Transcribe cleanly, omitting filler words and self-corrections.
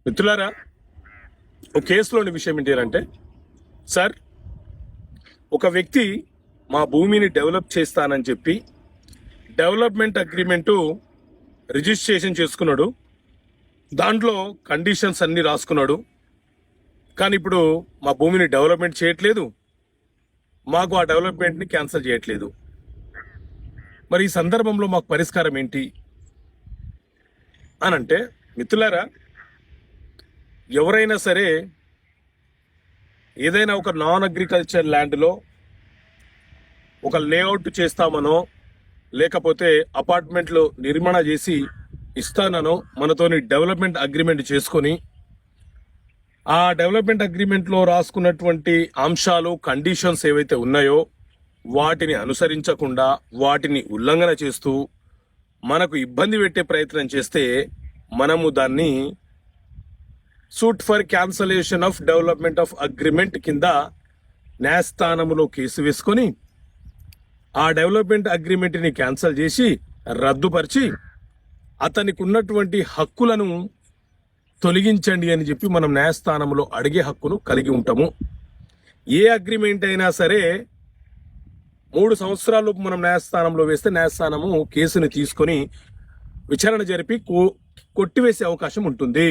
మిత్రులారా, ఒక కేసులోని విషయం ఏంటంటే, సార్, ఒక వ్యక్తి మా భూమిని డెవలప్ చేస్తానని చెప్పి డెవలప్మెంట్ అగ్రిమెంటు రిజిస్ట్రేషన్ చేసుకున్నాడు. దాంట్లో కండిషన్స్ అన్ని రాసుకున్నాడు. కానీ ఇప్పుడు మా భూమిని డెవలప్మెంట్ చేయట్లేదు, మాకు ఆ డెవలప్మెంట్ని క్యాన్సిల్ చేయట్లేదు. మరి ఈ సందర్భంలో మాకు పరిష్కారం ఏంటి అని అంటే, మిత్రులారా, ఎవరైనా సరే ఏదైనా ఒక నాన్ అగ్రికల్చర్ ల్యాండ్లో ఒక లేఅవుట్ చేస్తామనో లేకపోతే అపార్ట్మెంట్లు నిర్మాణ చేసి ఇస్తానో మనతోని డెవలప్మెంట్ అగ్రిమెంట్ చేసుకొని ఆ డెవలప్మెంట్ అగ్రిమెంట్లో రాసుకున్నటువంటి అంశాలు కండిషన్స్ ఏవైతే ఉన్నాయో వాటిని అనుసరించకుండా వాటిని ఉల్లంఘన చేస్తూ మనకు ఇబ్బంది పెట్టే ప్రయత్నం చేస్తే మనము దాన్ని suit for cancellation of development of agreement కింద న్యాయస్థానంలో కేసు వేసుకొని ఆ డెవలప్మెంట్ అగ్రిమెంట్ని క్యాన్సిల్ చేసి రద్దుపరిచి అతనికి ఉన్నటువంటి హక్కులను తొలగించండి అని చెప్పి మనం న్యాయస్థానంలో అడిగే హక్కును కలిగి ఉంటాము. ఏ అగ్రిమెంట్ అయినా సరే 3 సంవత్సరాలలోపు మనం న్యాయస్థానంలో వేస్తే న్యాయస్థానము కేసుని తీసుకొని విచారణ జరిపి కొట్టివేసే అవకాశం ఉంటుంది.